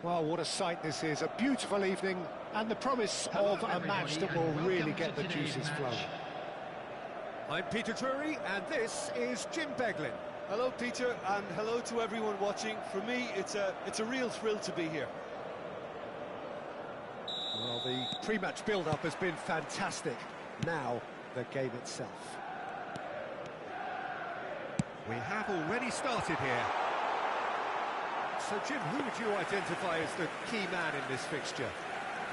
Well, what a sight this is. A beautiful evening and the promise of a match that will really get the juices flowing. I'm Peter Drury, and this is Jim Beglin. Hello, Peter, and hello to everyone watching. For me, it's a real thrill to be here. Well, the pre-match build-up has been fantastic. Now, the game itself. We have already started here. So, Jim, who would you identify as the key man in this fixture?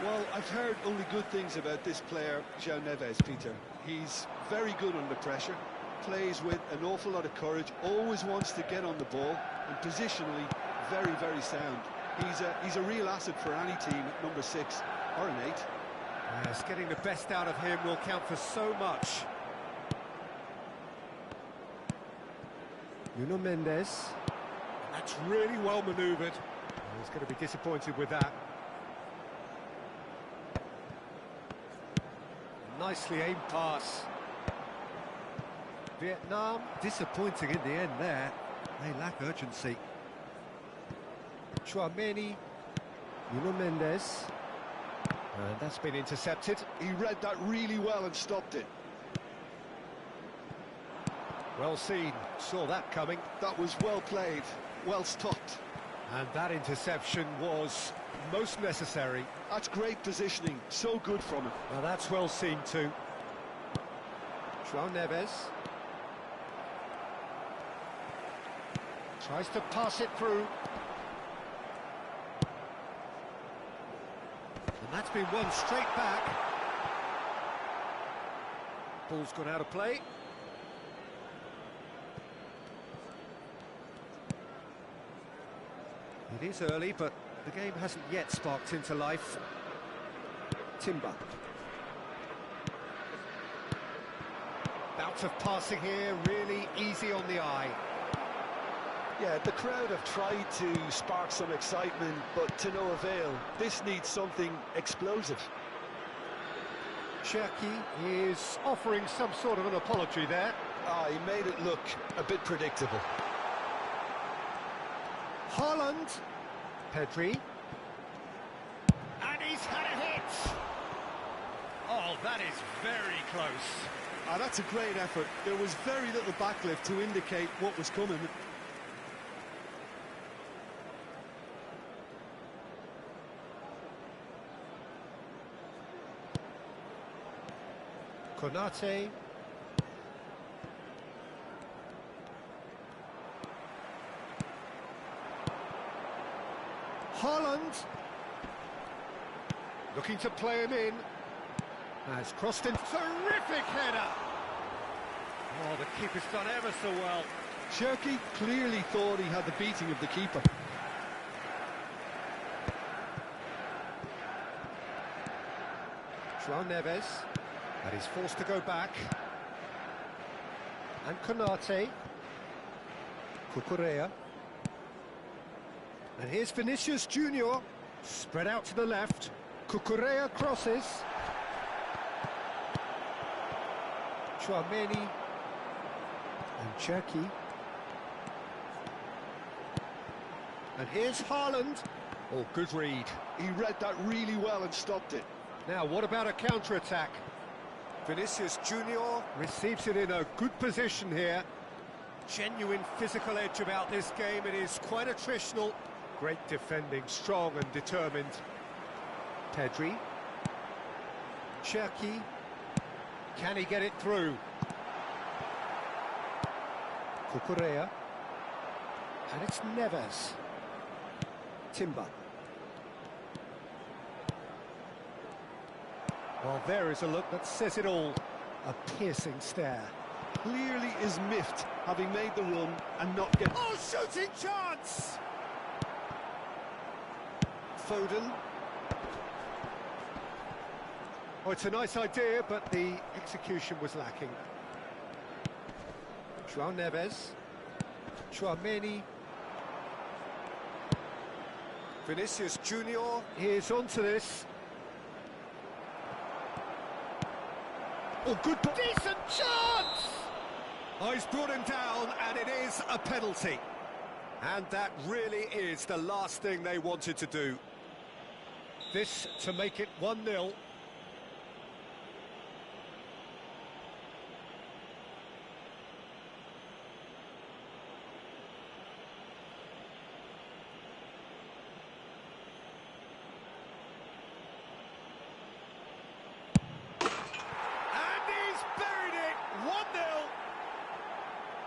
Well, I've heard only good things about this player, João Neves, Peter. He's very good under pressure, plays with an awful lot of courage, always wants to get on the ball, and positionally, very, very sound. He's a real asset for any team at number 6 or an 8. Yes, getting the best out of him will count for so much. Nuno Mendes. That's really well manoeuvred. He's going to be disappointed with that. Nicely aimed pass. Vietnam disappointing in the end there. They lack urgency. Chouameni. Nuno Mendes. And that's been intercepted. He read that really well and stopped it. Well seen, saw that coming. That was well played, well stopped. And that interception was most necessary. That's great positioning, so good from him. Well, that's well seen too. João Neves. Tries to pass it through. And that's been won straight back. Ball's gone out of play. It is early, but the game hasn't yet sparked into life. Timber. Bouts of passing here, really easy on the eye. Yeah, the crowd have tried to spark some excitement, but to no avail. This needs something explosive. Cherki is offering some sort of an apology there. He made it look a bit predictable. Haaland. Pedri. And he's had a hit. Oh, that is very close. That's a great effort. There was very little backlift to indicate what was coming. Konate. Haaland. Looking to play him in. Has crossed in. Terrific header. Oh, the keeper's done ever so well. Cherki clearly thought he had the beating of the keeper. João Neves. And he's forced to go back. And Konate. Cucurella. And here's Vinicius Junior, spread out to the left. Cucurella crosses. Chouameni. And Cherki. And here's Haaland. Oh, good read. He read that really well and stopped it. Now, what about a counter-attack? Vinicius Junior receives it in a good position here. Genuine physical edge about this game. It is quite attritional. Great defending, strong and determined. Pedri. Cherki. Can he get it through? Cucurella. And it's Neves. Timber. Well, there is a look that says it all. A piercing stare. Clearly is miffed, having made the run and not get... Oh, shooting chance! Foden. Oh, it's a nice idea, but the execution was lacking. João Neves. Chouameni. Vinicius Junior is onto this. Oh, good... Decent chance! Oh, he's brought him down, and it is a penalty. And that really is the last thing they wanted to do. This to make it 1-0.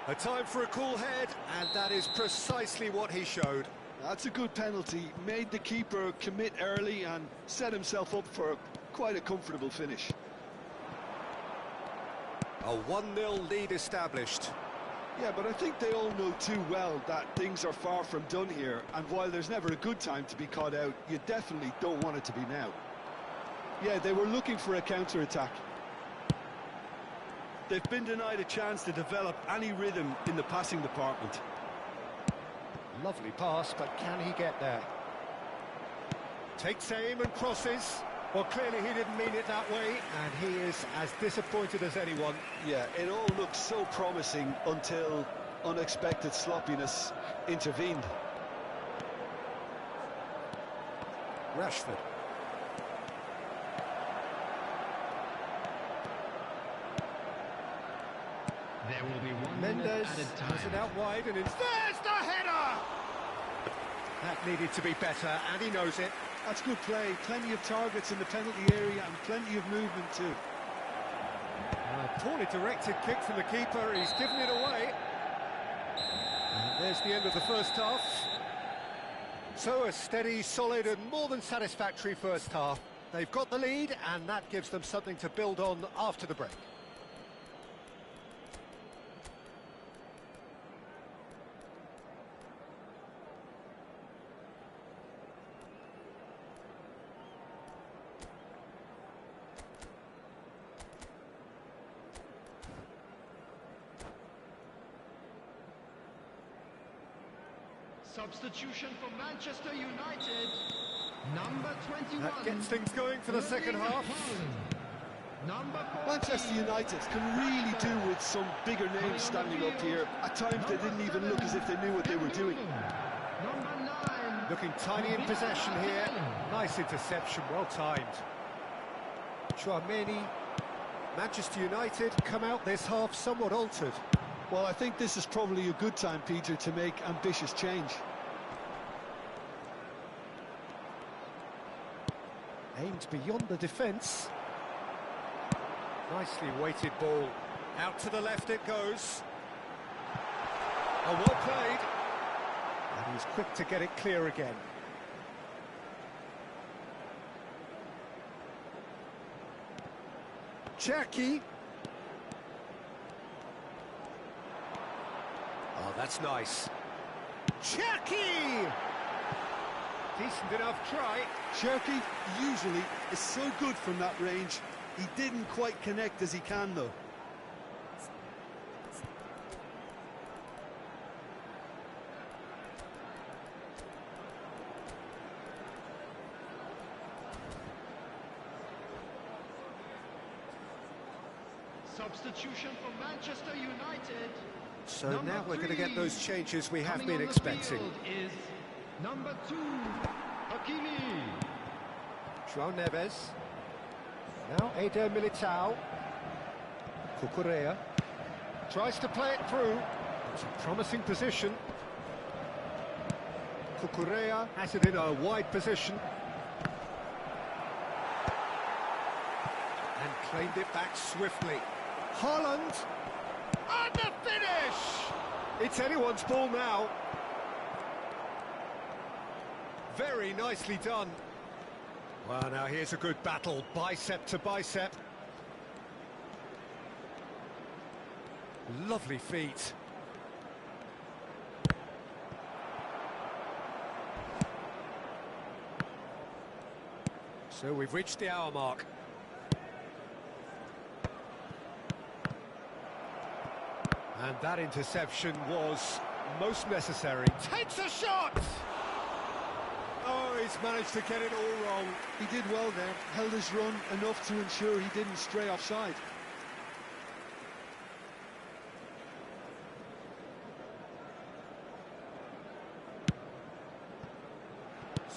A time for a cool head, and that is precisely what he showed. That's a good penalty. Made the keeper commit early and set himself up for quite a comfortable finish. A 1-0 lead established. Yeah, but I think they all know too well that things are far from done here, and while there's never a good time to be caught out, you definitely don't want it to be now. Yeah, they were looking for a counter-attack. They've been denied a chance to develop any rhythm in the passing department. Lovely pass, but can he get there? Takes aim and crosses. Well, clearly he didn't mean it that way, and he is as disappointed as anyone. Yeah, it all looked so promising until unexpected sloppiness intervened. Rashford. There will be one Mendes has it out wide, and it's there's the header! That needed to be better, and he knows it. That's good play. Plenty of targets in the penalty area and plenty of movement too. Poorly directed kick from the keeper. He's given it away. And there's the end of the first half. So a steady, solid and more than satisfactory first half. They've got the lead, and that gives them something to build on after the break. Substitution for Manchester United. Number 21. That gets things going for the second half. Manchester United can really do with some bigger names standing up here. At times they didn't even look as if they knew what they were doing. Number 9. Looking tiny in possession here. Nice interception, well timed. Chouameni. Manchester United come out this half somewhat altered. Well, I think this is probably a good time, Peter, to make ambitious change. Aimed beyond the defence. Nicely weighted ball. Out to the left it goes. Oh, well played. And he's quick to get it clear again. Cherki. Oh, that's nice. Cherki! Decent enough try. Cherki usually is so good from that range. He didn't quite connect as he can, though. Substitution for Manchester United. So Number now we're going to 3. get those changes we have Coming been on the expecting. field is number 2, Hakimi. João Neves. Now Eder Militao. Cucurella. Tries to play it through. It's a promising position. Cucurella has it in a wide position. And claimed it back swiftly. Haaland. And the finish! It's anyone's ball now. Very nicely done. Well, now here's a good battle, bicep to bicep. Lovely feet. So we've reached the hour mark. And that interception was most necessary. Takes a shot! Oh, he's managed to get it all wrong. He did well there, held his run enough to ensure he didn't stray offside.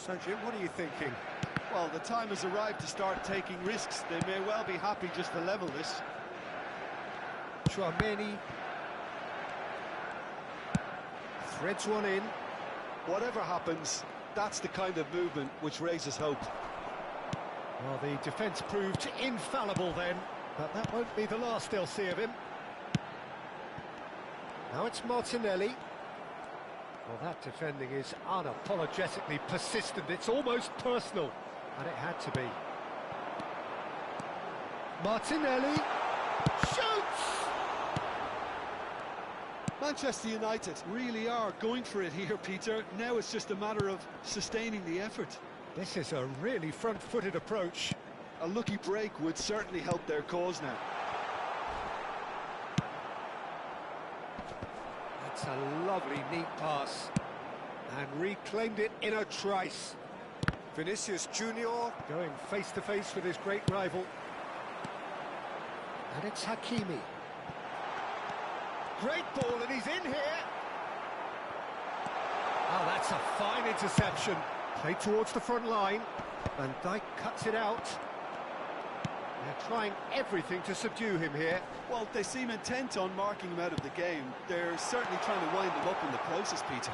So, Jim, what are you thinking? Well, the time has arrived to start taking risks. They may well be happy just to level this. Chouameni threads one in. Whatever happens, that's the kind of movement which raises hope. Well, the defence proved infallible then, but that won't be the last they'll see of him. Now it's Martinelli. Well, that defending is unapologetically persistent. It's almost personal, and it had to be. Martinelli shoots! Manchester United really are going for it here, Peter. Now it's just a matter of sustaining the effort. This is a really front-footed approach. A lucky break would certainly help their cause now. That's a lovely, neat pass. And reclaimed it in a trice. Vinicius Junior going face-to-face with his great rival. And it's Hakimi. Great ball, and he's in here. Oh, that's a fine interception. Played towards the front line. Van Dijk cuts it out. They're trying everything to subdue him here. Well, they seem intent on marking him out of the game. They're certainly trying to wind him up in the process, Peter.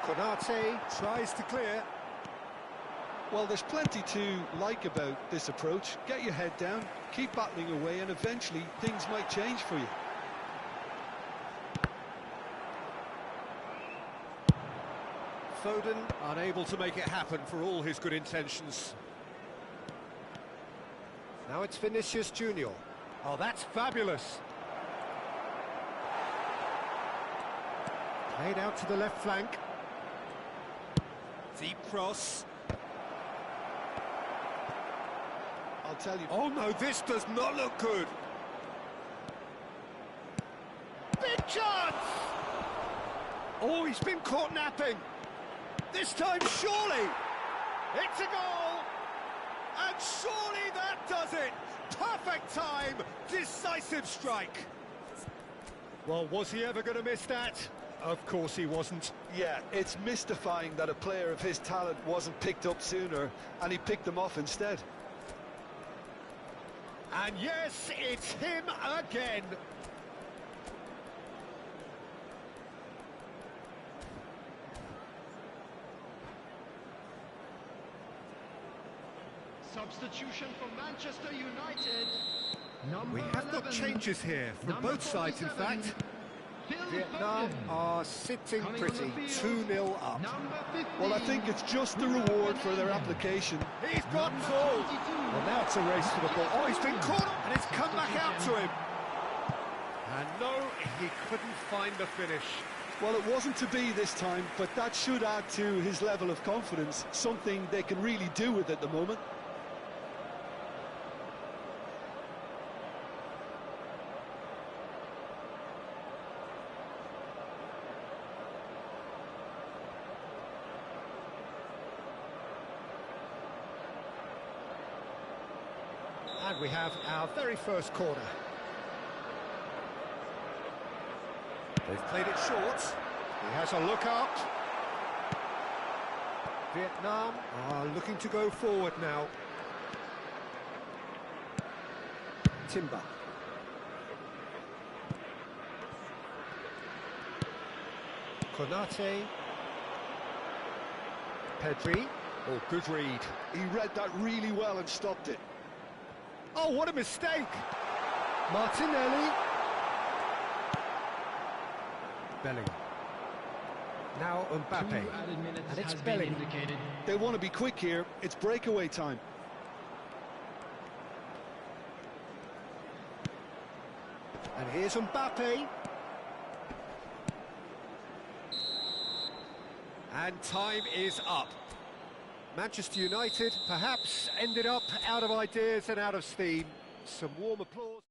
Konate tries to clear. Well, there's plenty to like about this approach. Get your head down, keep battling away, and eventually things might change for you. Foden unable to make it happen for all his good intentions. Now it's Vinicius Junior. Oh, that's fabulous. Played out to the left flank. Deep cross. I'll tell you... Oh no, this does not look good. Big chance! Oh, he's been caught napping. This time, surely! It's a goal! And surely that does it! Perfect time! Decisive strike! Well, was he ever going to miss that? Of course he wasn't. Yeah, it's mystifying that a player of his talent wasn't picked up sooner, and he picked them off instead. And yes, it's him again! Substitution for Manchester United. Number We have got 11. changes here from Number both sides, in 47. fact. Phil Vietnam Foden. are sitting Coming pretty, on the field, 2-0 up. Number 15. Well, I think it's just the reward for their application. He's got Number full. 22. Well, now it's a race for the ball. Oh, he's been caught up, and it's come back out to him. And no, he couldn't find the finish. Well, it wasn't to be this time, but that should add to his level of confidence, something they can really do with at the moment. And we have our very first corner. They've played it short. He has a look up. Vietnam are looking to go forward now. Timber. Konate. Pedri. Oh, good read. He read that really well and stopped it. Oh, what a mistake! Martinelli. Bellingham. Now Mbappe. 2 added minutes And it's has been Bellingham. indicated. They want to be quick here. It's breakaway time. And here's Mbappe. And time is up. Manchester United perhaps ended up out of ideas and out of steam. Some warm applause.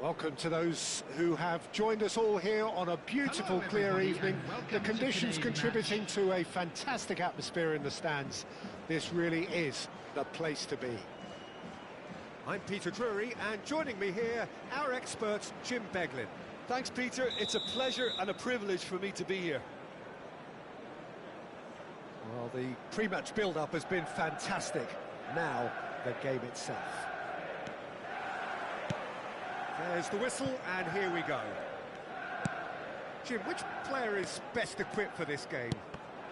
Welcome to those who have joined us all here on a beautiful, clear evening. The conditions contributing to a fantastic atmosphere in the stands. This really is the place to be. I'm Peter Drury, and joining me here, our expert, Jim Beglin. Thanks, Peter. It's a pleasure and a privilege for me to be here. Well, the pre-match build-up has been fantastic. Now, the game itself. There's the whistle, and here we go. Jim, which player is best equipped for this game?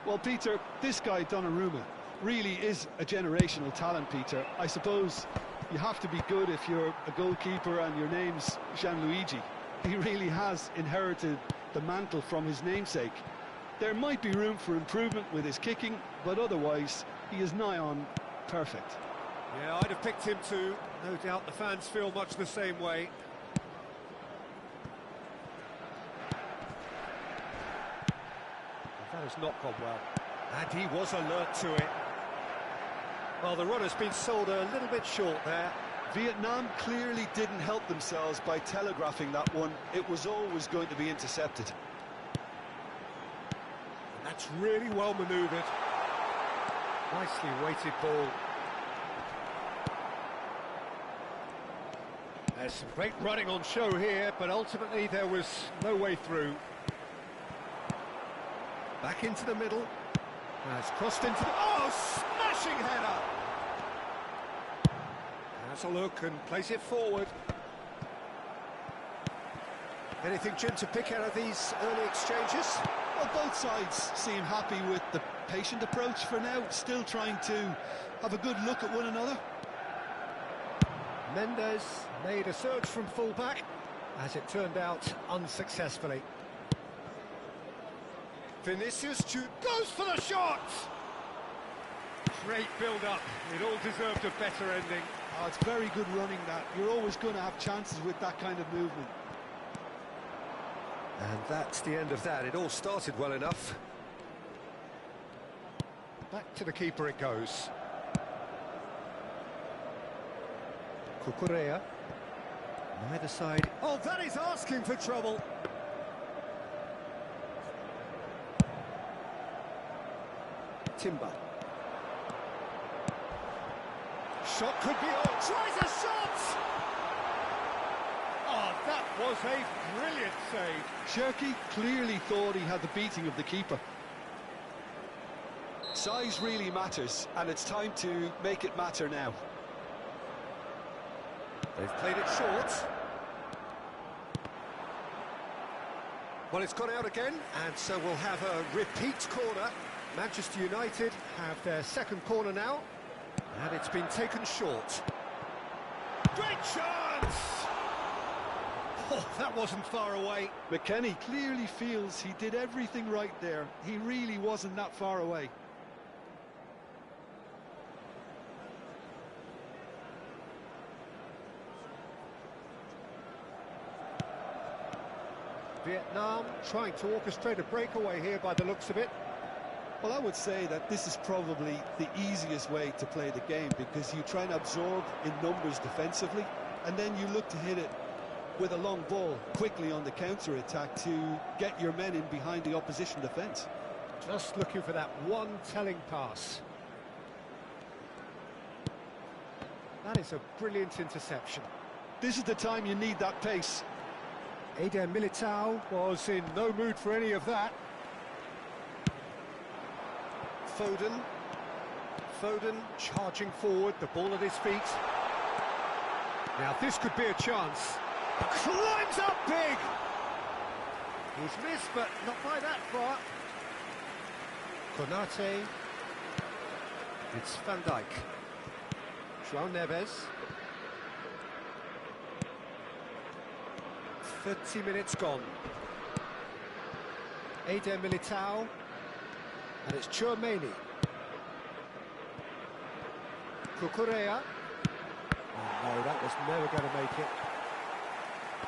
Well, Peter, this guy, Donnarumma, really is a generational talent, Peter. I suppose you have to be good if you're a goalkeeper and your name's Gianluigi. He really has inherited the mantle from his namesake. There might be room for improvement with his kicking, but otherwise, he is nigh on perfect. Yeah, I'd have picked him too. No doubt the fans feel much the same way. That has not gone well. And he was alert to it. Well, the run has been sold a little bit short there. Vietnam clearly didn't help themselves by telegraphing that one. It was always going to be intercepted. And that's really well manoeuvred. Nicely weighted ball. There's some great running on show here, but ultimately there was no way through. Back into the middle. Has crossed into the... Oh, smashing header! Has a look and plays it forward. Anything, Jim, to pick out of these early exchanges? Well, both sides seem happy with the patient approach for now, still trying to have a good look at one another. Mendes made a surge from full-back, as it turned out, unsuccessfully. Vinicius goes for the shot! Great build-up. It all deserved a better ending. Oh, it's very good running, that. You're always going to have chances with that kind of movement. And that's the end of that. It all started well enough. Back to the keeper it goes. Cucurella. Neither side. Oh, that is asking for trouble. Timber. Shot could be on. Tries a shot! Oh, that was a brilliant save. Cherky clearly thought he had the beating of the keeper. Size really matters, and it's time to make it matter now. They've played it short. Well, it's gone out again, and so we'll have a repeat corner. Manchester United have their second corner now, and it's been taken short. Great chance! Oh, that wasn't far away. McKennie clearly feels he did everything right there. He really wasn't that far away. Vietnam trying to orchestrate a breakaway here by the looks of it. Well, I would say that this is probably the easiest way to play the game, because you try and absorb in numbers defensively, and then you look to hit it with a long ball quickly on the counter-attack to get your men in behind the opposition defence. Just looking for that one telling pass. That is a brilliant interception. This is the time you need that pace. Eder Militao was in no mood for any of that. Foden charging forward, the ball at his feet. Now this could be a chance. Climbs up big! He's missed, but not by that far. Konate. It's Van Dijk. João Neves. 30 minutes gone. Eder Militao. And it's Chouameni. Cucurella. Oh no, that was never going to make it.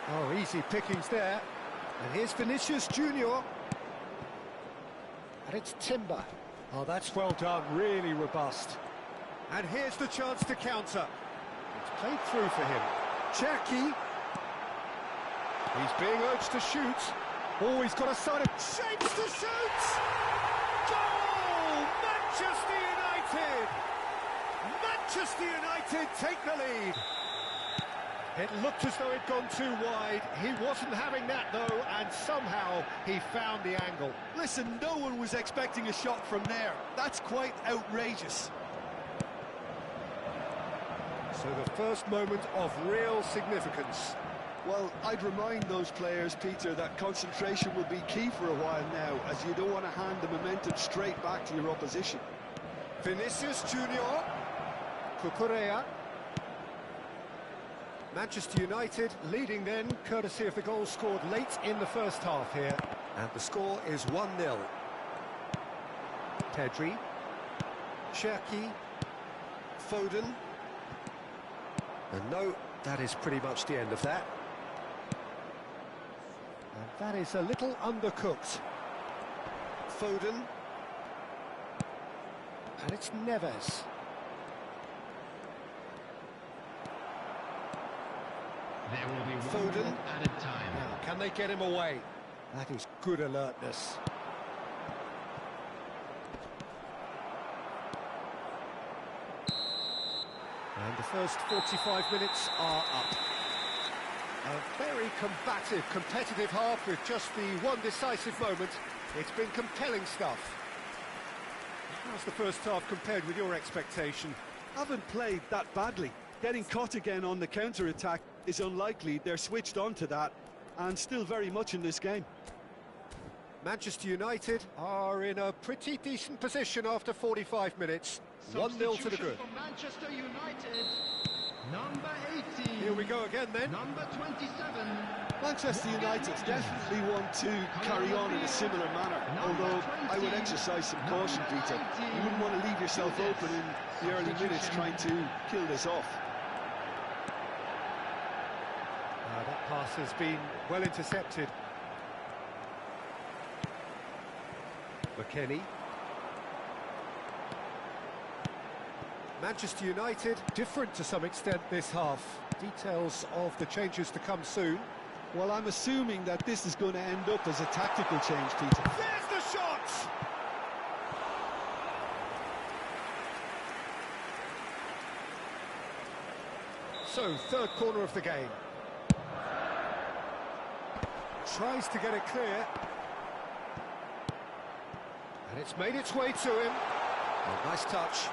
Oh, easy pickings there. And here's Vinicius Junior. And it's Timber. Oh, that's well done, really robust. And here's the chance to counter. It's played through for him. Cherky. He's being urged to shoot. Oh, he's got a side of shapes to shoot! Goal! Manchester United! Manchester United take the lead. It looked as though it'd gone too wide. He wasn't having that, though, and somehow he found the angle. Listen, no one was expecting a shot from there. That's quite outrageous. So the first moment of real significance. Well, I'd remind those players, Peter, that concentration will be key for a while now, as you don't want to hand the momentum straight back to your opposition. Vinicius Junior. Cucurella. Manchester United leading then, courtesy of the goal scored late in the first half here. And the score is 1-0. Pedri. Cherki. Foden. And no, that is pretty much the end of that. And that is a little undercooked. Foden. And it's Neves. There will be Foden. one added time. Now, can they get him away? That is good alertness. And the first 45 minutes are up. A very combative, competitive half with just the one decisive moment. It's been compelling stuff. How's the first half compared with your expectation? Haven't played that badly. Getting caught again on the counter-attack is unlikely. They're switched on to that, and still very much in this game. Manchester United are in a pretty decent position after 45 minutes. 1-0 to the good. For Manchester United, number 18. Here we go again then. Number 27. Manchester United definitely want to carry on in a similar manner, although I would exercise some caution, Peter. You wouldn't want to leave yourself open in the early minutes trying to kill this off. That pass has been well intercepted. McKennie. Manchester United different to some extent this half. Details of the changes to come soon. Well, I'm assuming that this is going to end up as a tactical change, Peter. There's the shot! So, third corner of the game. Tries to get it clear. And it's made its way to him. Oh, nice touch.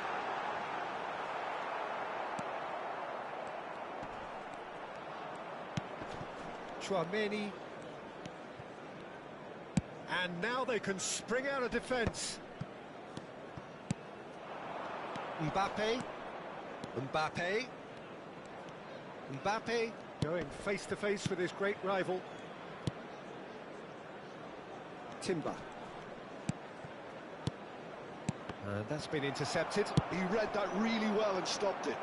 Chouameni. And now they can spring out of defence. Mbappe. Mbappe going face to face with his great rival. Timber. And that's been intercepted. He read that really well and stopped it.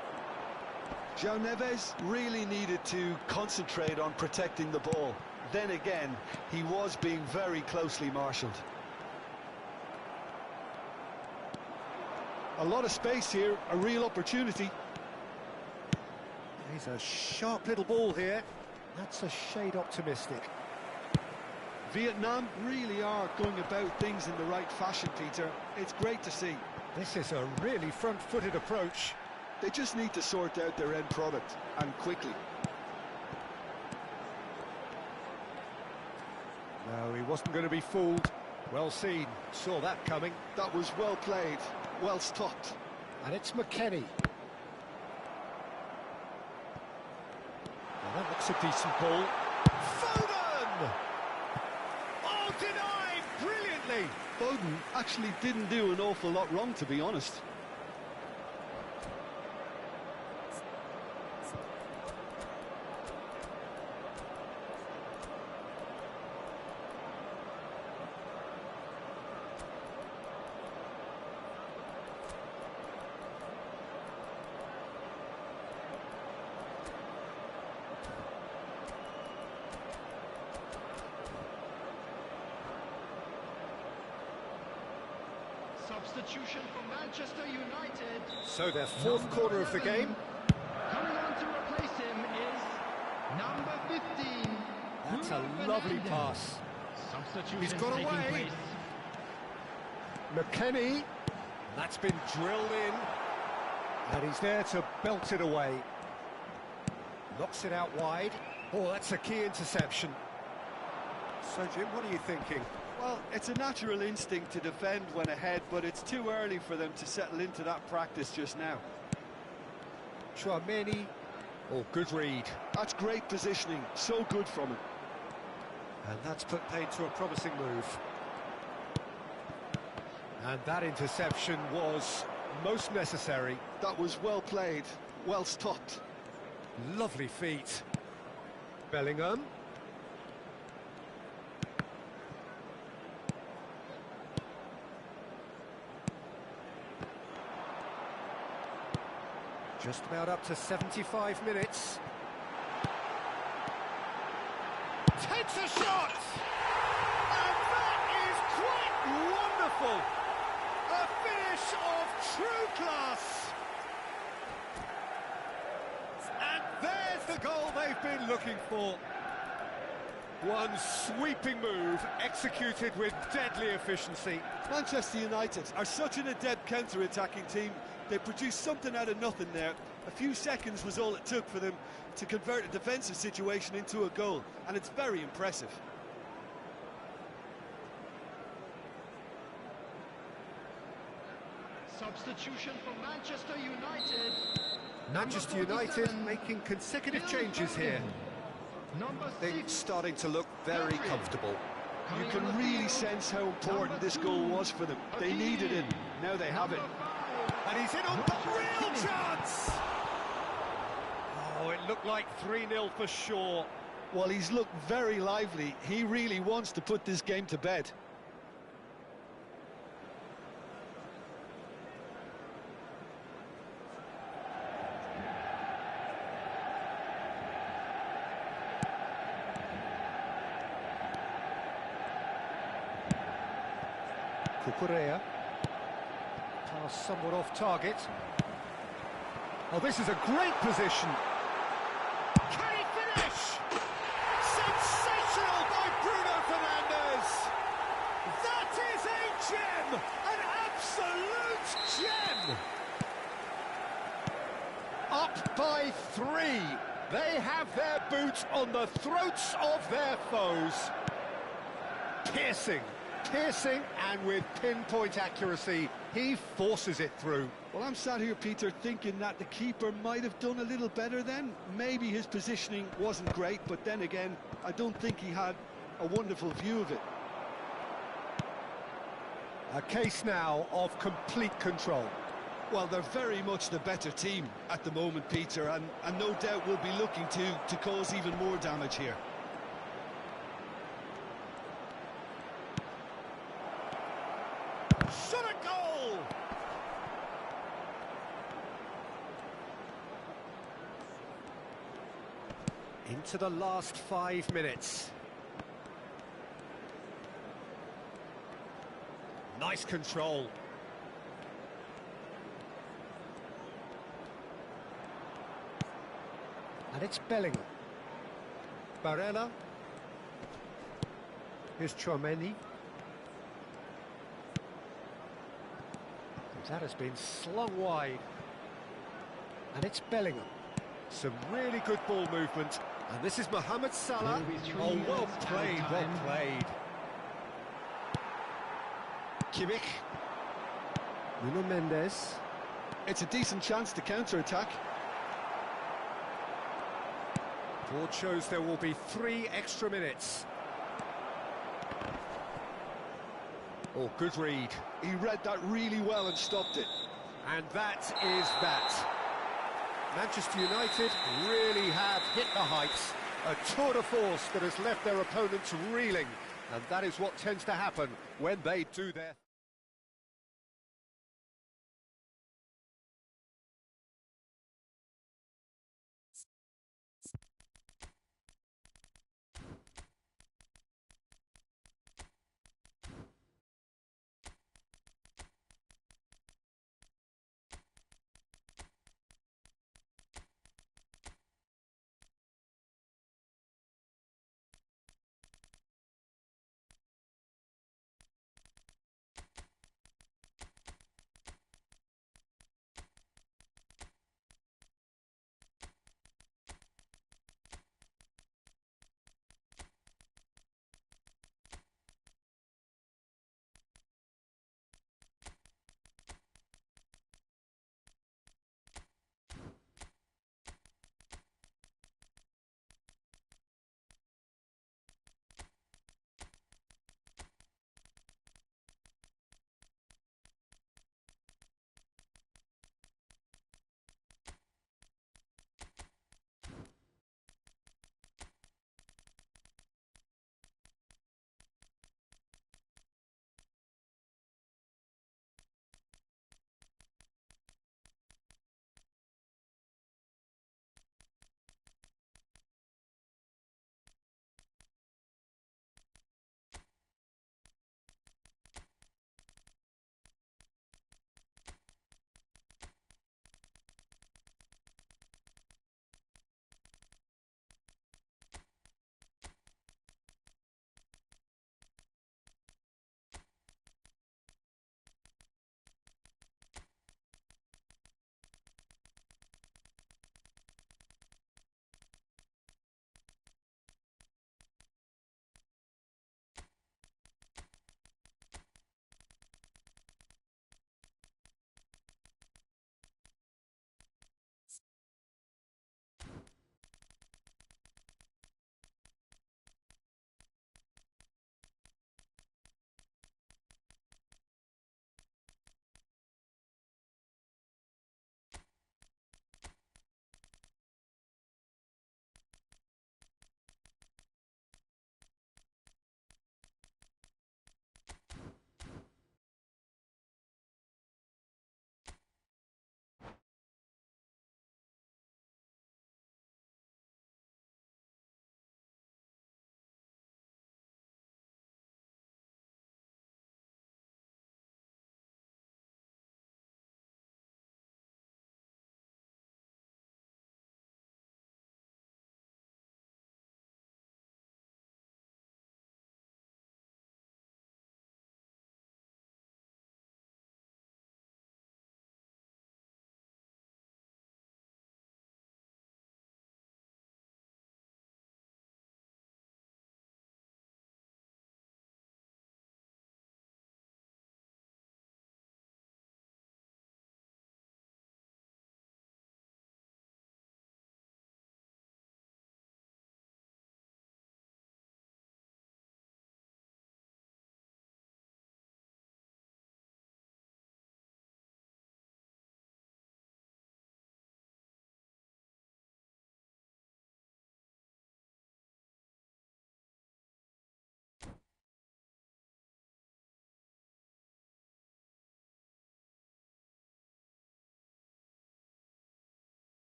João Neves really needed to concentrate on protecting the ball. Then again, he was being very closely marshalled. A lot of space here, a real opportunity. He's a sharp little ball here. That's a shade optimistic. Vietnam really are going about things in the right fashion, Peter. It's great to see. This is a really front-footed approach. They just need to sort out their end product, and quickly. No, he wasn't going to be fooled. Well seen. Saw that coming. That was well played, well stopped. And it's McKennie. Well, that looks a decent ball. Foden! Oh, denied brilliantly! Foden actually didn't do an awful lot wrong, to be honest. Substitution for Manchester United. So their fourth corner of the game. Coming on to replace him is number 15. That's a a lovely pass. He's got away. McKennie. That's been drilled in. And he's there to belt it away. Knocks it out wide. Oh, that's a key interception. So, Jim, what are you thinking? Well, it's a natural instinct to defend when ahead, but it's too early for them to settle into that practice just now. Chouameni. Oh, good read. That's great positioning, so good from him. And that's put paid to a promising move. And that interception was most necessary. That was well played, well stopped. Lovely feet. Bellingham. Just about up to 75 minutes. Takes a shot! And that is quite wonderful! A finish of true class! And there's the goal they've been looking for. One sweeping move, executed with deadly efficiency. Manchester United are such an adept counter-attacking team. They produced something out of nothing there. A few seconds was all it took for them to convert a defensive situation into a goal, and it's very impressive. Substitution for Manchester United. Manchester United making consecutive changes here. Things starting to look very comfortable. You can really sense how important this goal was for them. They needed it. Now they have it. And he's in on the real chance! Oh, it looked like 3-0 for sure. Well, he's looked very lively. He really wants to put this game to bed. Cucurella. Pass somewhat off target. Oh, this is a great position. Can he finish? Sensational by Bruno Fernandes. That is a gem, an absolute gem. Up by 3. They have their boots on the throats of their foes. Piercing. And with pinpoint accuracy, he forces it through. Well, I'm sat here, Peter, thinking that the keeper might have done a little better then. Maybe his positioning wasn't great, but then again, I don't think he had a wonderful view of it. A case now of complete control. Well, they're very much the better team at the moment, Peter, and no doubt will be looking to cause even more damage here. Shot a goal! Into the last 5 minutes. Nice control. And it's Bellingham. Barella. Here's Chouameni. That has been slung wide. And it's Bellingham. Some really good ball movement. And this is Mohamed Salah. Oh, well played, well played. Kimmich. Nuno Mendes. It's a decent chance to counter-attack. Board shows there will be 3 extra minutes. Oh, good read. He read that really well and stopped it. And that is that. Manchester United really have hit the heights. A tour de force that has left their opponents reeling. And that is what tends to happen when they do their...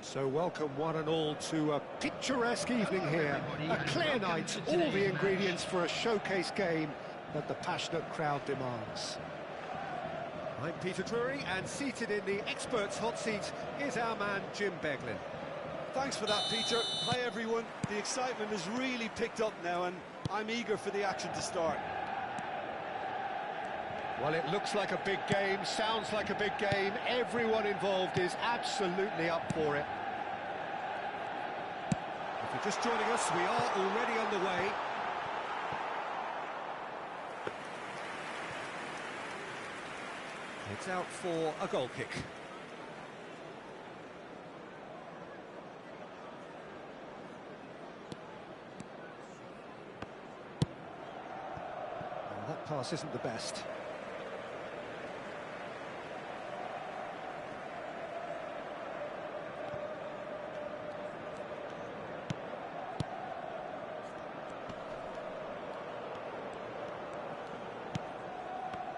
So welcome one and all to a picturesque evening here. A clear night, all the ingredients for a showcase game that the passionate crowd demands. I'm Peter Drury, and seated in the experts' hot seat is our man Jim Beglin. Thanks for that, Peter. Hi, everyone. The excitement has really picked up now, and I'm eager for the action to start. Well, it looks like a big game, sounds like a big game. Everyone involved is absolutely up for it. If you're just joining us, we are already underway. It's out for a goal kick. Well, that pass isn't the best.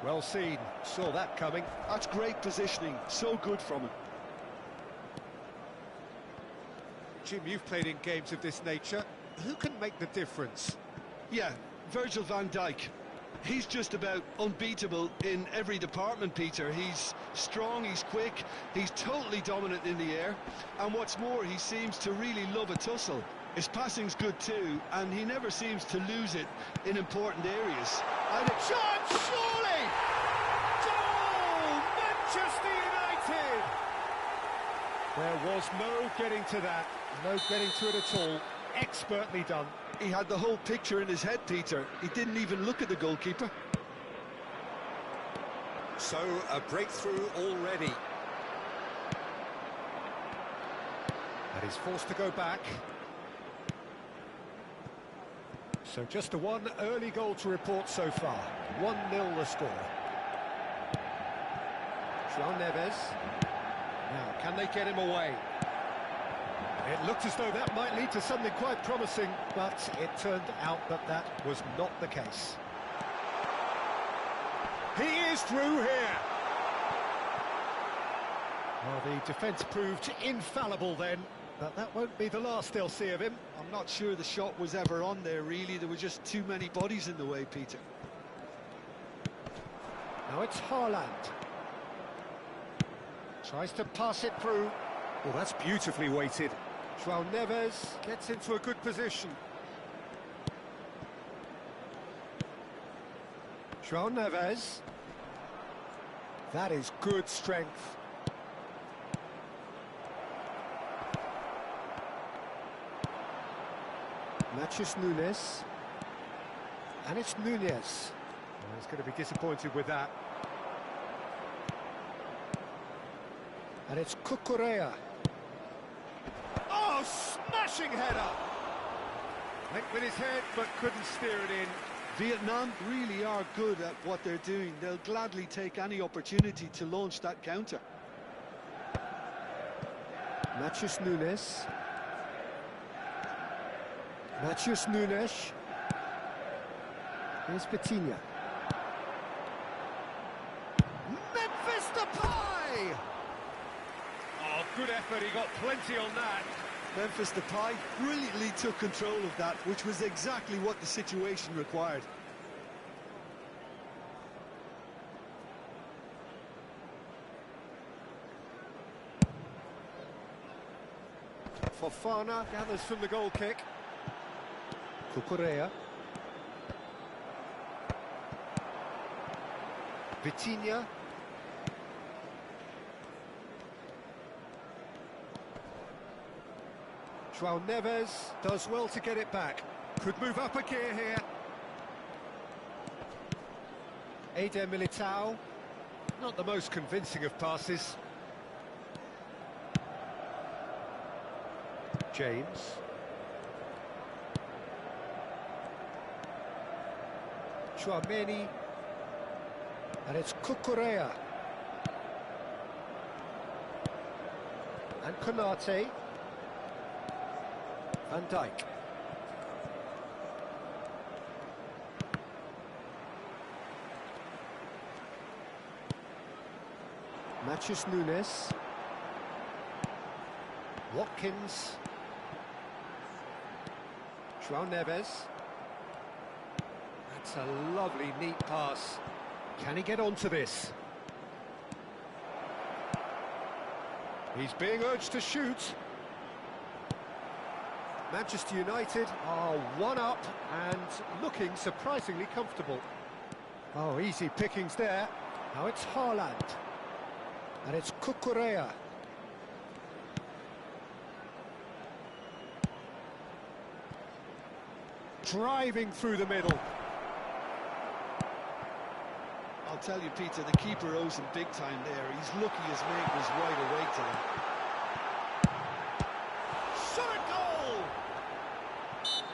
Well seen, saw that coming. That's great positioning, so good from him. Jim, you've played in games of this nature. Who can make the difference? Yeah, Virgil van Dijk. He's just about unbeatable in every department, Peter. He's strong, he's quick, he's totally dominant in the air. And what's more, he seems to really love a tussle. His passing's good too, and he never seems to lose it in important areas. And a chance, surely! Goal! Manchester United! There was no getting to that, no getting to it at all. Expertly done. He had the whole picture in his head, Peter. He didn't even look at the goalkeeper. So, a breakthrough already. And he's forced to go back. So just the one early goal to report so far. 1-0 the score. João Neves. Now, can they get him away? It looked as though that might lead to something quite promising, but it turned out that that was not the case. He is through here. Well, the defence proved infallible then, but that won't be the last they'll see of him. I'm not sure the shot was ever on there, really. There were just too many bodies in the way, Peter. Now it's Haaland. Tries to pass it through. Oh, that's beautifully weighted. João Neves gets into a good position. João Neves. That is good strength. Matheus Nunes. And it's Nunez. Well, he's going to be disappointed with that. And it's Cucurella. Oh, smashing header! Went with his head, but couldn't steer it in. Vietnam really are good at what they're doing. They'll gladly take any opportunity to launch that counter. Matheus Nunes. Matheus Nunes. Here's Vitinha. Memphis Depay! Oh, good effort, he got plenty on that. Memphis Depay brilliantly took control of that, which was exactly what the situation required. Fofana gathers from the goal kick. Cucurella. Vitinha. João Neves does well to get it back. Could move up a gear here. Eder Militao. Not the most convincing of passes. James. Chouameni. And it's Cucurella. And Konate. Van Dijk. Matheus Nunes. Watkins. João Neves. That's a lovely, neat pass. Can he get onto this? He's being urged to shoot. Manchester United are one up and looking surprisingly comfortable. Oh, easy pickings there. Now it's Haaland. And it's Cucurella. Driving through the middle. I'll tell you, Peter, the keeper owes him big time there. He's lucky his mate was wide awake to him. Shot a goal!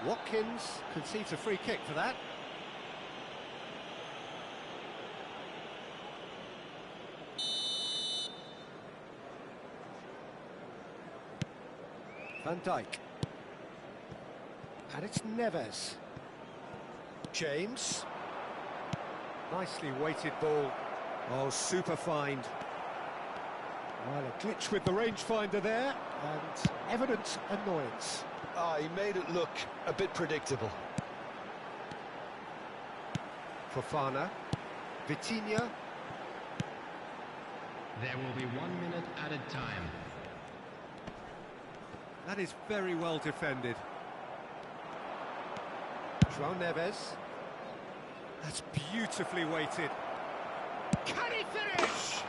Watkins concedes a free kick for that. Van Dijk. And it's Neves. James. Nicely weighted ball. Oh, super find. Well, a glitch with the rangefinder there, and evident annoyance. Ah, he made it look a bit predictable. Fofana. Vitinha. There will be 1 minute added time. That is very well defended. João Neves. That's beautifully weighted. Can he finish?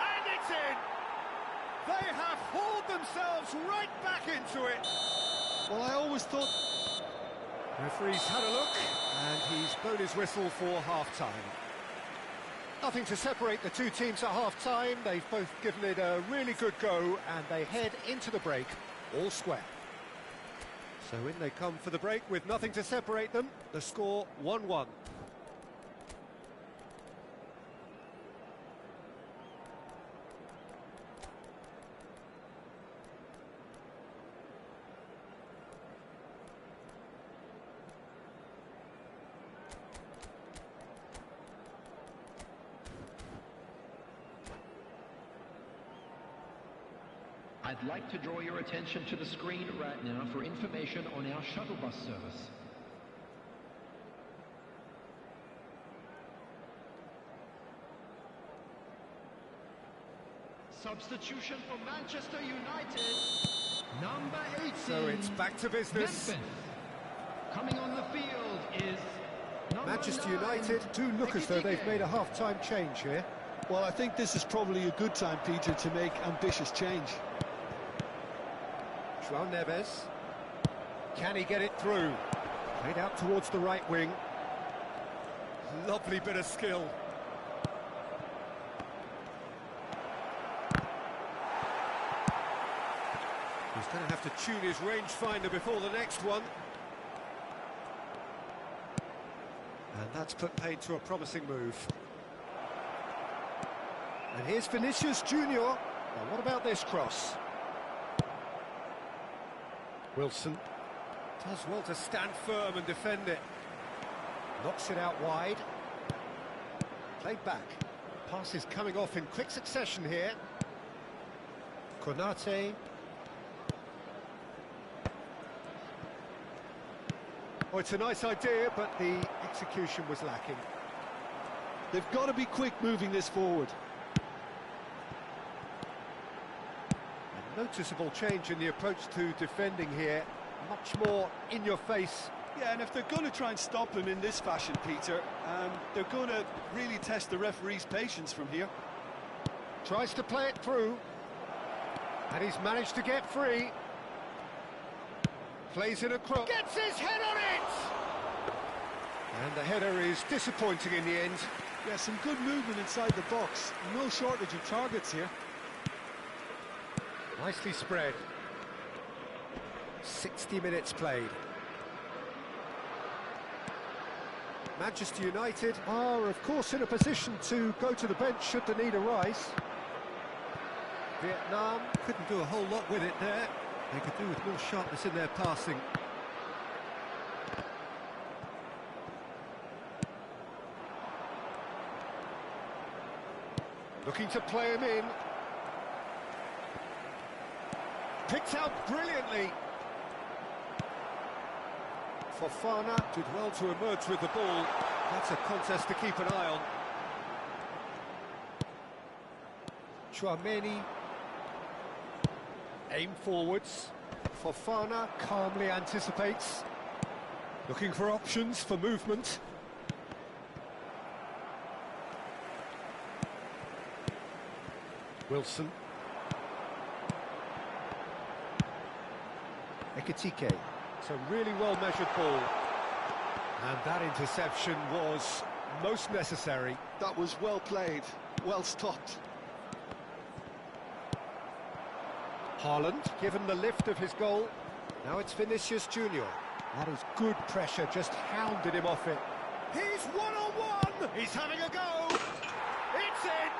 And it's in! They have hauled themselves right back into it. Well, I always thought... Referee's had a look, and he's blown his whistle for half-time. Nothing to separate the two teams at half-time. They've both given it a really good go, and they head into the break all square. So in they come for the break with nothing to separate them. The score 1-1. I'd like to draw your attention to the screen right now for information on our shuttle bus service. Substitution for Manchester United, number 18. So it's back to business. Coming on the field is number Manchester 9. United do look as though they've made a half-time change here. Well, I think this is probably a good time, Peter, to make ambitious change. João Neves. Can he get it through? Played out towards the right wing. Lovely bit of skill. He's going to have to tune his rangefinder before the next one. And that's put paid to a promising move. And here's Vinicius Junior. Now what about this cross? Wilson does well to stand firm and defend it. Knocks it out wide. Played back. Pass is coming off in quick succession here. Konate. Oh, it's a nice idea, but the execution was lacking. They've got to be quick moving this forward. A noticeable change in the approach to defending here. Much more in your face. Yeah, and if they're going to try and stop him in this fashion, Peter, they're going to really test the referee's patience from here. Tries to play it through. And he's managed to get free. Plays it across. Gets his head on it! And the header is disappointing in the end. Yeah, some good movement inside the box. No shortage of targets here. Nicely spread. 60 minutes played. Manchester United are, of course, in a position to go to the bench should the need arise. Vietnam couldn't do a whole lot with it there. They could do with more sharpness in their passing. Looking to play him in. Picked out brilliantly. Fofana did well to emerge with the ball. That's a contest to keep an eye on. Chouameni. Aim forwards. Fofana calmly anticipates. Looking for options for movement. Wilson. Ekitike. It's a really well-measured ball. And that interception was most necessary. That was well played, well stopped. Haaland, given the lift of his goal. Now it's Vinicius Junior. That is good pressure, just hounded him off it. He's one-on-one! He's having a go! It's in!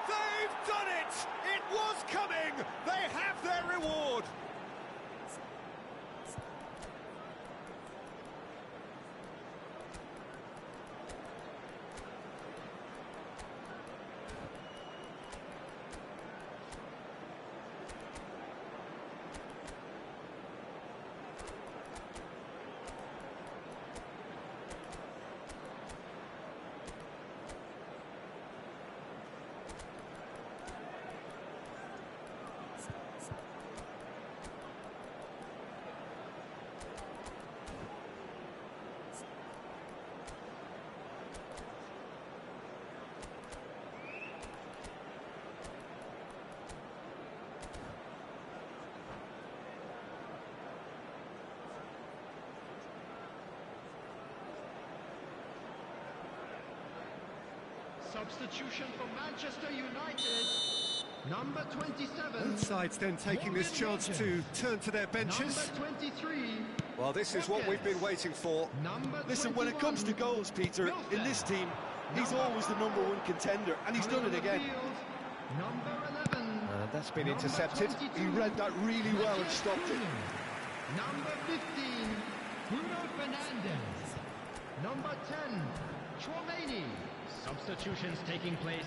They've done it! It was coming! They have their reward! Substitution for Manchester United. Number 27. Both sides then taking this chance to turn to their benches. Number 23. Well, this is what we've been waiting for. Number Listen, when it comes to goals, Peter, in this team, he's always the #1 contender, and he's done it again. Number 11. That's been intercepted. He read that really well and stopped it. Number 15. Bruno Fernandes. Number 10. Chouameni. Substitutions taking place.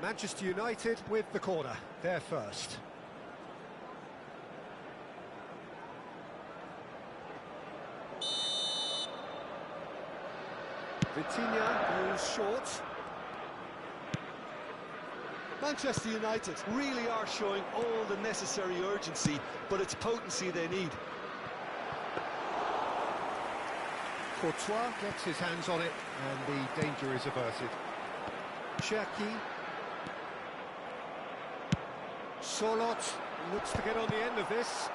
Manchester United with the corner. They're first. Vitinha goes short. Manchester United really are showing all the necessary urgency, but it's potency they need. Courtois gets his hands on it, and the danger is averted. Cherki. Solot looks to get on the end of this.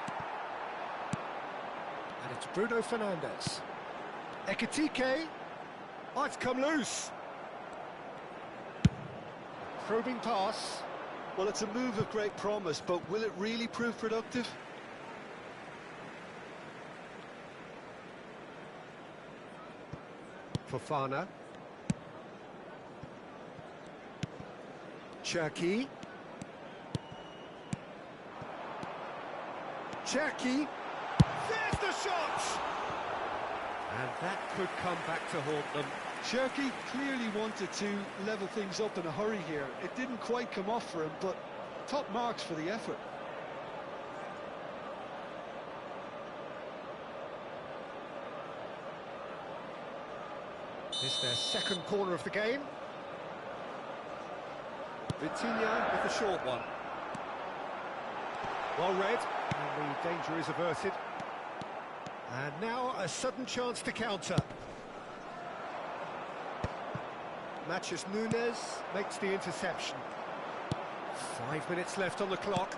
And it's Bruno Fernandes. Ekitike. Oh, it's come loose. Probing pass. Well, it's a move of great promise, but will it really prove productive? Fofana. Cherki. Cherki. There's the shot! And that could come back to haunt them. Cherki clearly wanted to level things up in a hurry here. It didn't quite come off for him, but top marks for the effort. This is their second corner of the game. Vitinha with the short one. Well read, and the danger is averted. And now a sudden chance to counter. Matheus Nunes makes the interception. 5 minutes left on the clock.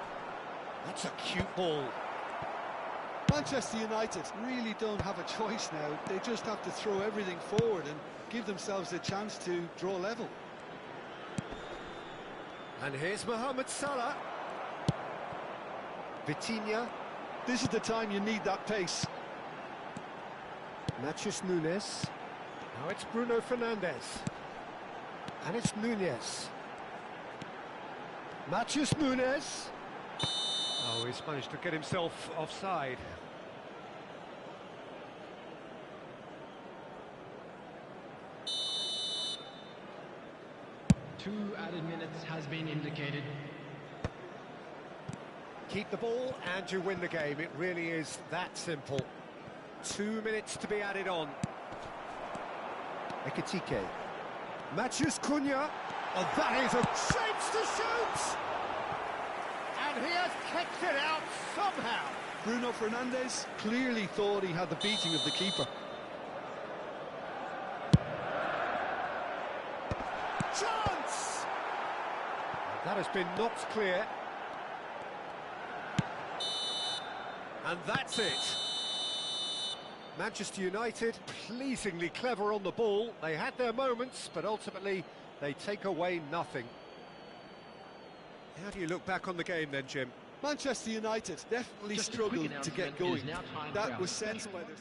That's a cute ball. Manchester United really don't have a choice now. They just have to throw everything forward and give themselves a chance to draw level. And here's Mohamed Salah. Vitinha. This is the time you need that pace. Matheus Nunes. Now it's Bruno Fernandes. And it's Nunez. Matheus Nunes. Oh, he's managed to get himself offside. Two added minutes has been indicated. Keep the ball and you win the game. It really is that simple. 2 minutes to be added on. Ekitike. Matheus Cunha. Oh, that is a chance to shoot! And he has kicked it out somehow. Bruno Fernandes clearly thought he had the beating of the keeper. Chance! That has been knocked clear. And that's it. Manchester United, pleasingly clever on the ball. They had their moments, but ultimately they take away nothing. How do you look back on the game then, Jim? Manchester United definitely Just a quick struggled to announcement, get it going. is now time for That our was special sensed by their...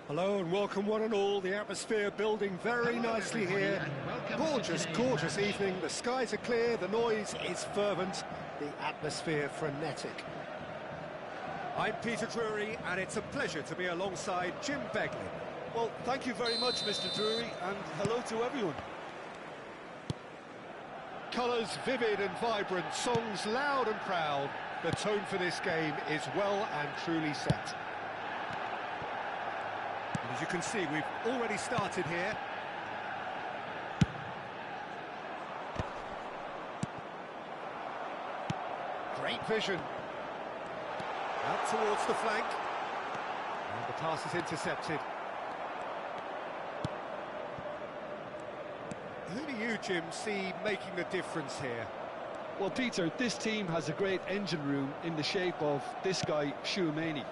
Hello and welcome one and all. The atmosphere building very nicely here. Gorgeous, gorgeous evening. The skies are clear, the noise is fervent, the atmosphere frenetic. I'm Peter Drury and it's a pleasure to be alongside Jim Beglin. Well, thank you very much, Mr. Drury, and hello to everyone. Colours vivid and vibrant, songs loud and proud. The tone for this game is well and truly set. And as you can see, we've already started here. Great vision. Out towards the flank. And the pass is intercepted. Who do you, Jim, see making the difference here? Well, Peter, this team has a great engine room in the shape of this guy, Tchouaméni.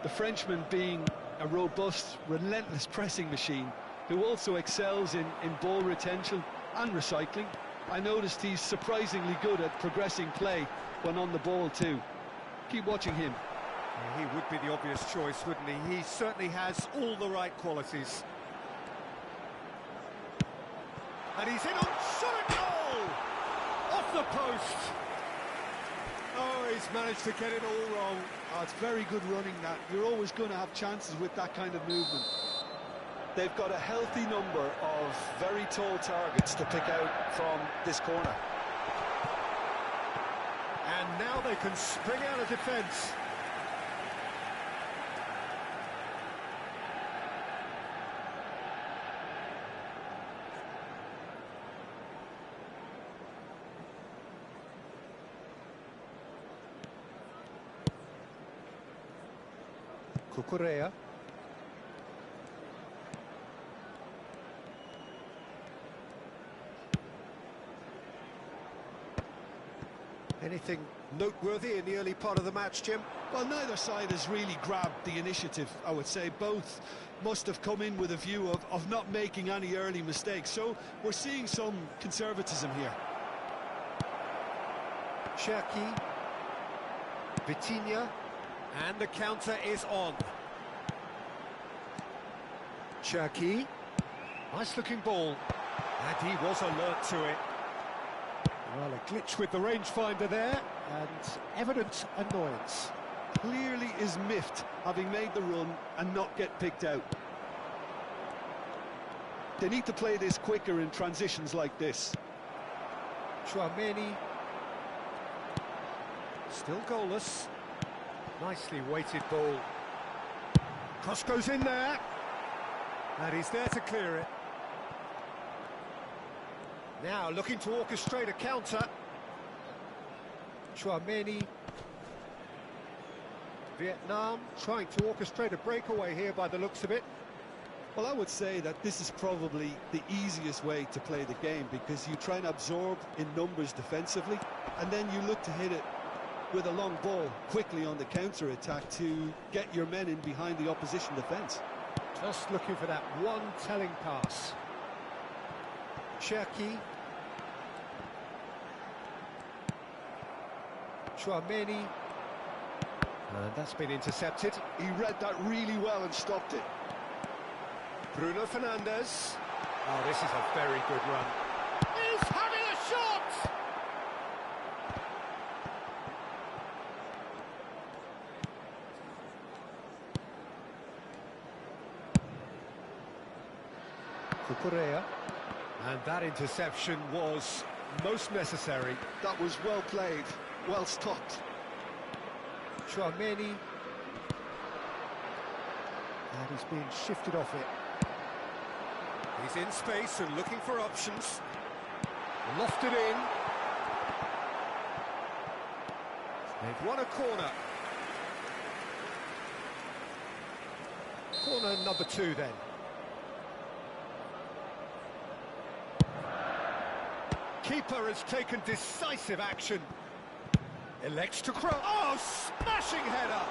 The Frenchman being a robust, relentless pressing machine who also excels in ball retention and recycling. I noticed he's surprisingly good at progressing play when on the ball too. Keep watching him. Yeah, he would be the obvious choice, wouldn't he? He certainly has all the right qualities. And he's in on shot at goal! Off the post! Oh, he's managed to get it all wrong. Oh, it's very good running, that. You're always going to have chances with that kind of movement. They've got a healthy number of very tall targets to pick out from this corner. And now they can spring out of defence. Cucurella. Anything noteworthy in the early part of the match, Jim? Well, neither side has really grabbed the initiative, I would say. Both must have come in with a view of not making any early mistakes. So we're seeing some conservatism here. Cherki. Vitinha. And the counter is on. Cherki. Nice looking ball. And he was alert to it. Well, a glitch with the rangefinder there, and evident annoyance. Clearly is miffed, having made the run and not get picked out. They need to play this quicker in transitions like this. Tchouaméni. Still goalless. Nicely weighted ball. Cross goes in there. And he's there to clear it. Now looking to orchestrate a counter. Tchouaméni. Vietnam trying to orchestrate a breakaway here by the looks of it. Well, I would say that this is probably the easiest way to play the game, because you try and absorb in numbers defensively, and then you look to hit it with a long ball quickly on the counter-attack to get your men in behind the opposition defence. Just looking for that one telling pass. Cherki. Tchouaméni. And that's been intercepted. He read that really well and stopped it. Bruno Fernandes. Oh, this is a very good run. He's having a shot! Cucurella. And that interception was most necessary. That was well played, well stopped. Tchouaméni. And he's being shifted off it. He's in space and looking for options. Lofted in. They've won a corner. Corner number 2 then. Keeper has taken decisive action. Elects to cross. Oh, smashing header!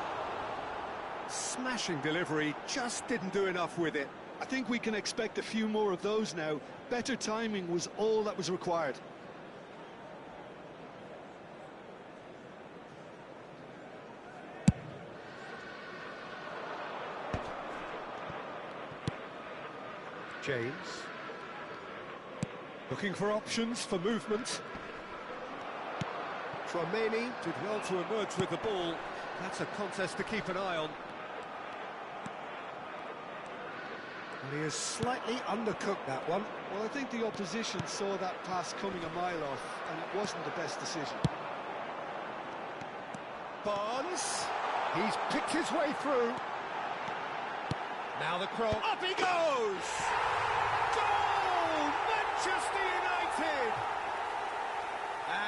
Smashing delivery, just didn't do enough with it. I think we can expect a few more of those now. Better timing was all that was required. James. Looking for options for movement. Tramini did well to emerge with the ball. That's a contest to keep an eye on. And he has slightly undercooked that one. Well, I think the opposition saw that pass coming a mile off, and it wasn't the best decision. Barnes, he's picked his way through. Now the cross, up he goes! Goal! Manchester United!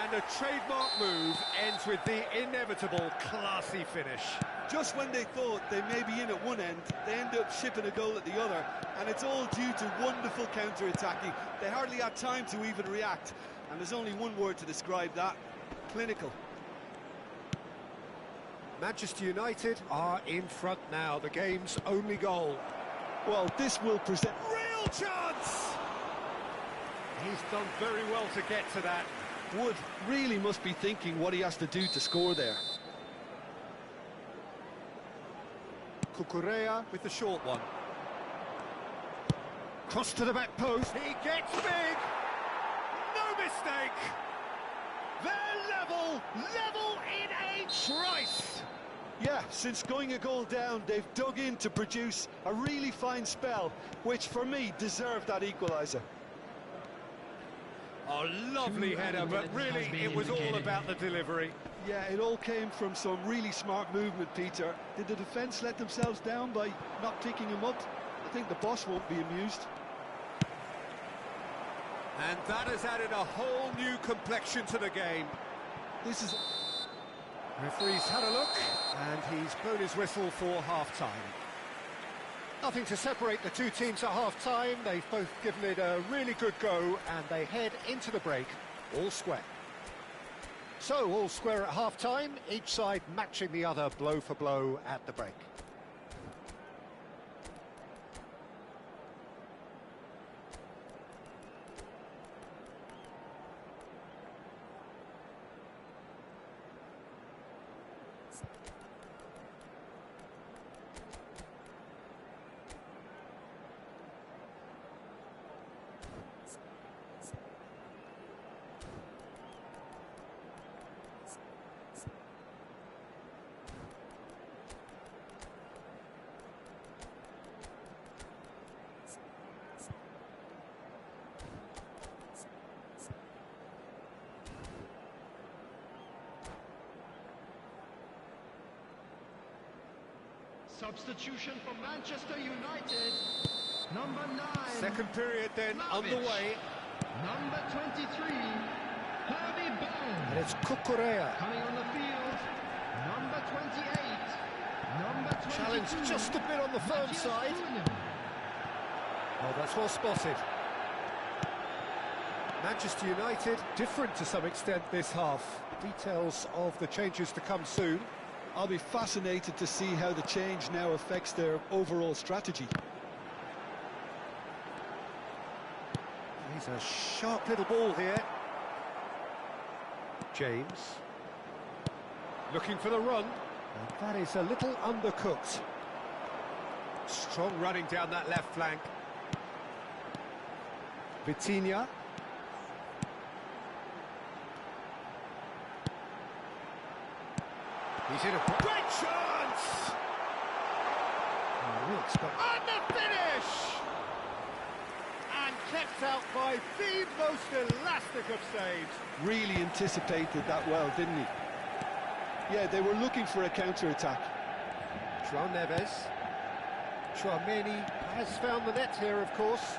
And a trademark move ends with the inevitable classy finish. Just when they thought they may be in at one end, they end up shipping a goal at the other, and it's all due to wonderful counter-attacking. They hardly had time to even react, and there's only one word to describe that: clinical. Manchester United are in front now, the game's only goal. Well, this will present... Real chance! He's done very well to get to that. Wood really must be thinking what he has to do to score there. Cucurella with the short one. Cross to the back post. He gets big! No mistake! They're level in a trice! Yeah, since going a goal down, they've dug in to produce a really fine spell, which for me deserved that equaliser. Oh, lovely header, but really it was all about the delivery. Yeah, it all came from some really smart movement, Peter. Did the defence let themselves down by not picking him up? I think the boss won't be amused. And that has added a whole new complexion to the game. This is... Referee's had a look, and he's blown his whistle for half-time. Nothing to separate the two teams at half-time. They've both given it a really good go, and they head into the break all square. So, all square at half-time, each side matching the other blow for blow at the break. Substitution for Manchester United. Number 9. Second period then underway. Number 23. Herbie Bones. And it's Cucurella. Coming on the field. Number 28. Number 22. Challenge just a bit on the firm side. Oh, that's well spotted. Manchester United different to some extent this half. Details of the changes to come soon. I'll be fascinated to see how the change now affects their overall strategy. He's a sharp little ball here. James. Looking for the run. And that is a little undercooked. Strong running down that left flank. Vitinha. He's in a great chance! And the finish! And kept out by the most elastic of saves. Really anticipated that well, didn't he? Yeah, they were looking for a counter-attack. João Neves. Tramini has found the net here, of course.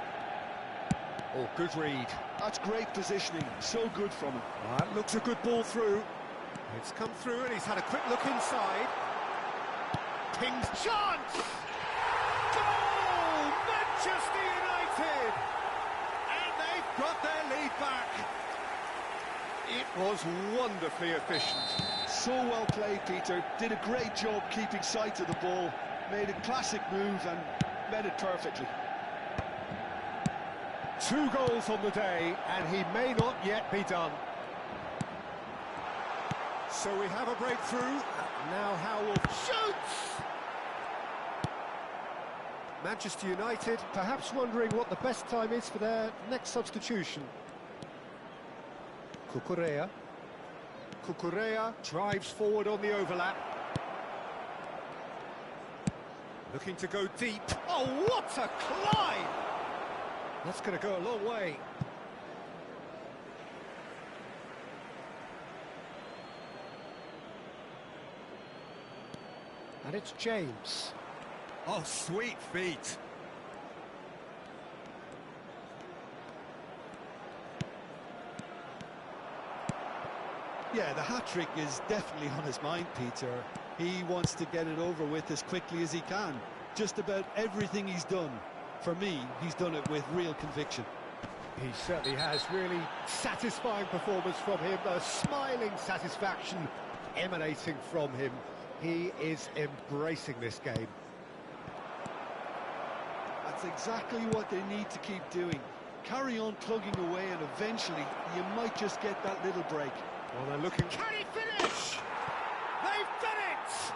Oh, good read. That's great positioning, so good from him. That looks a good ball through. It's come through and he's had a quick look inside. King's chance! Goal! Manchester United! And they've got their lead back. It was wonderfully efficient. So well played, Peter. Did a great job keeping sight of the ball. Made a classic move and met it perfectly. 2 goals on the day, and he may not yet be done. So we have a breakthrough. Now Howell shoots! Manchester United perhaps wondering what the best time is for their next substitution. Cucurella. Cucurella drives forward on the overlap. Looking to go deep. Oh, what a climb! That's going to go a long way. And it's James. Oh, sweet feet. Yeah, the hat-trick is definitely on his mind, Peter. He wants to get it over with as quickly as he can. Just about everything he's done, for me, he's done it with real conviction. He certainly has. Really satisfying performance from him. A smiling satisfaction emanating from him. He is embracing this game. That's exactly what they need to keep doing. Carry on plugging away and eventually you might just get that little break. Well, they're looking... Can he finish? They've done it!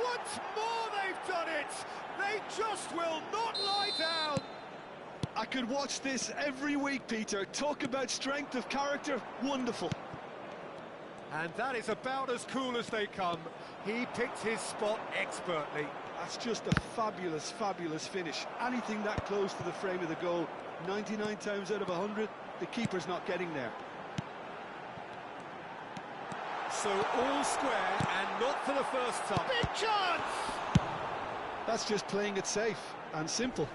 Once more they've done it! They just will not lie down! I could watch this every week, Peter. Talk about strength of character. Wonderful. And that is about as cool as they come. He picked his spot expertly. That's just a fabulous, fabulous finish. Anything that close to the frame of the goal, 99 times out of 100, the keeper's not getting there. So all square and not for the first time. Big chance! That's just playing it safe and simple.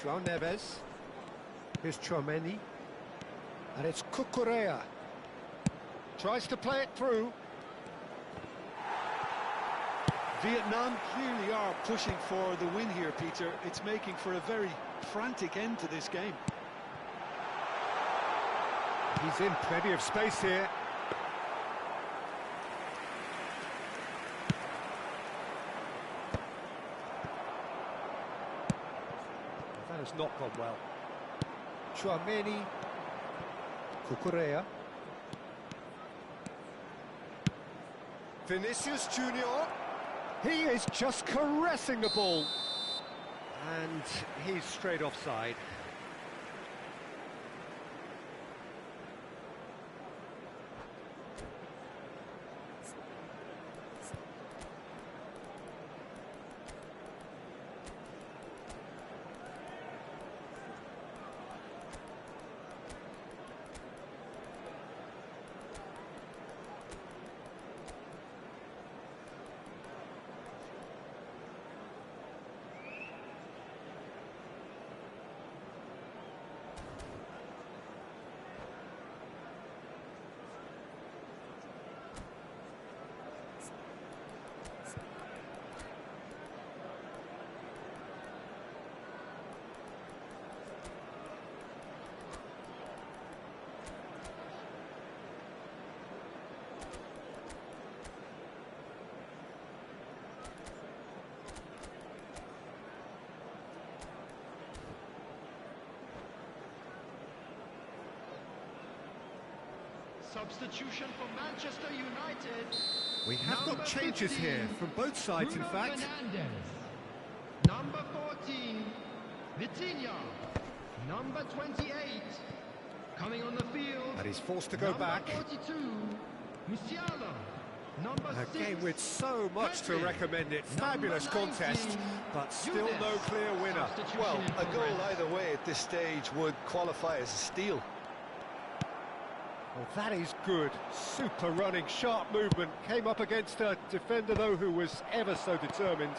João Neves. Here's Chouameni. And it's Cucurella. Tries to play it through. Vietnam clearly are pushing for the win here, Peter. It's making for a very frantic end to this game. He's in plenty of space here. That has not gone well. Chouameni. Cucurella. Vinicius Junior. He is just caressing the ball. And he's straight offside. Substitution for Manchester United. We have got changes 15, here from both sides, Bruno in fact. Fernandes. Number 14, Vitinha. Number 28, coming on the field. And he's forced to go back. 42, Musiala. Number A 6, game with so much to Pedri. recommend it. Fabulous Number 19, contest, but still Judas. no clear winner. Substitution Well, in a for goal Red. either way at this stage would qualify as a steal. Well, that is good. Super running, sharp movement. Came up against a defender, though, who was ever so determined.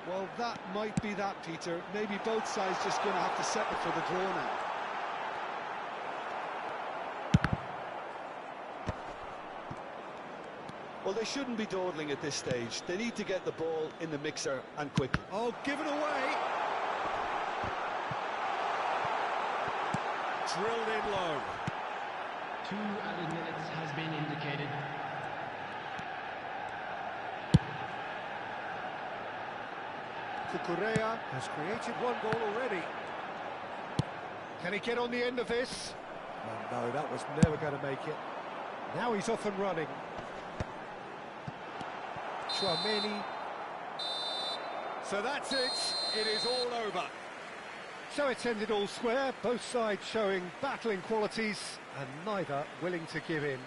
Well, that might be that, Peter. Maybe both sides just going to have to settle for the draw now. Well, they shouldn't be dawdling at this stage. They need to get the ball in the mixer and quickly. Oh, given away. Drilled in low. 2 added minutes has been indicated. Cucurella has created one goal already. Can he get on the end of this? Oh, no, that was never going to make it. Now he's off and running. Chouameni. So that's it. It is all over. So it's ended all square, both sides showing battling qualities and neither willing to give in.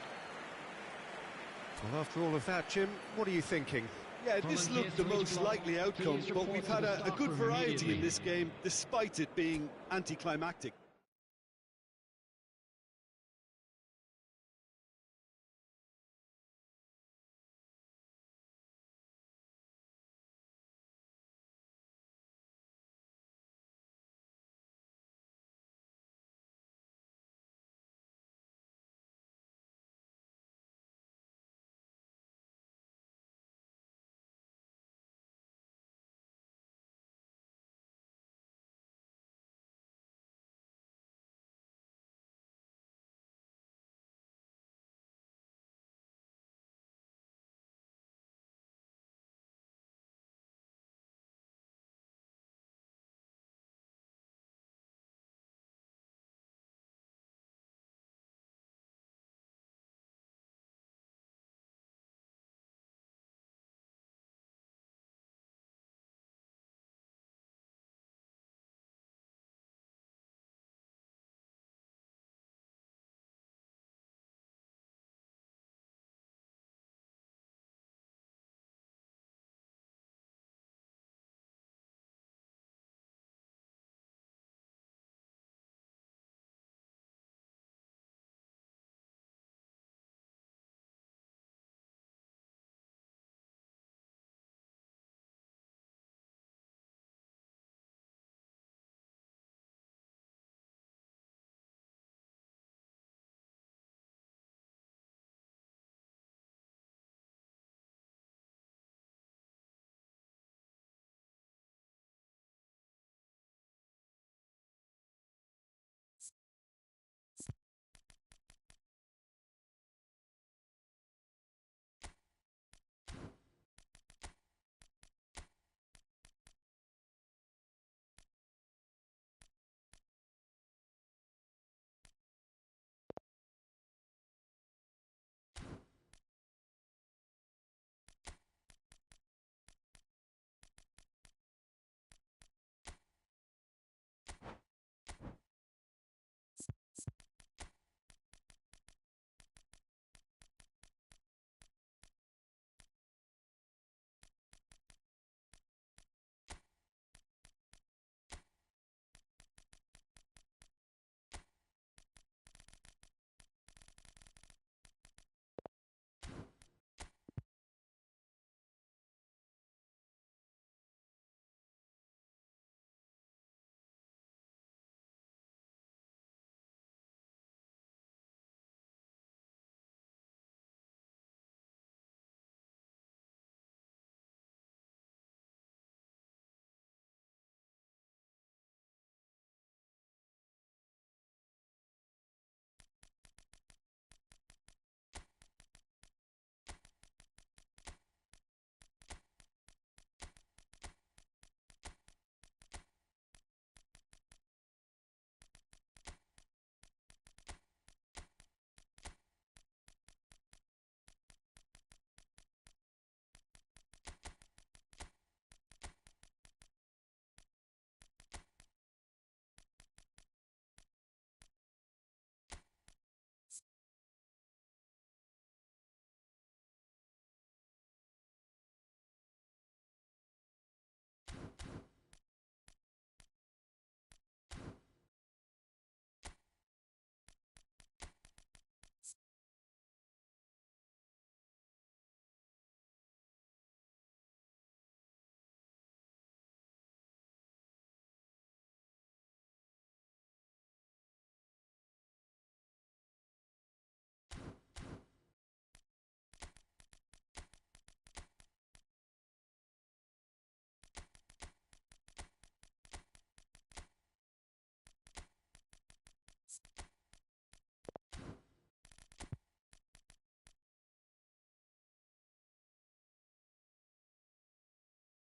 Well, after all of that, Jim, what are you thinking? Yeah, this looked the most likely outcome, but we've had a good variety in this game, despite it being anticlimactic.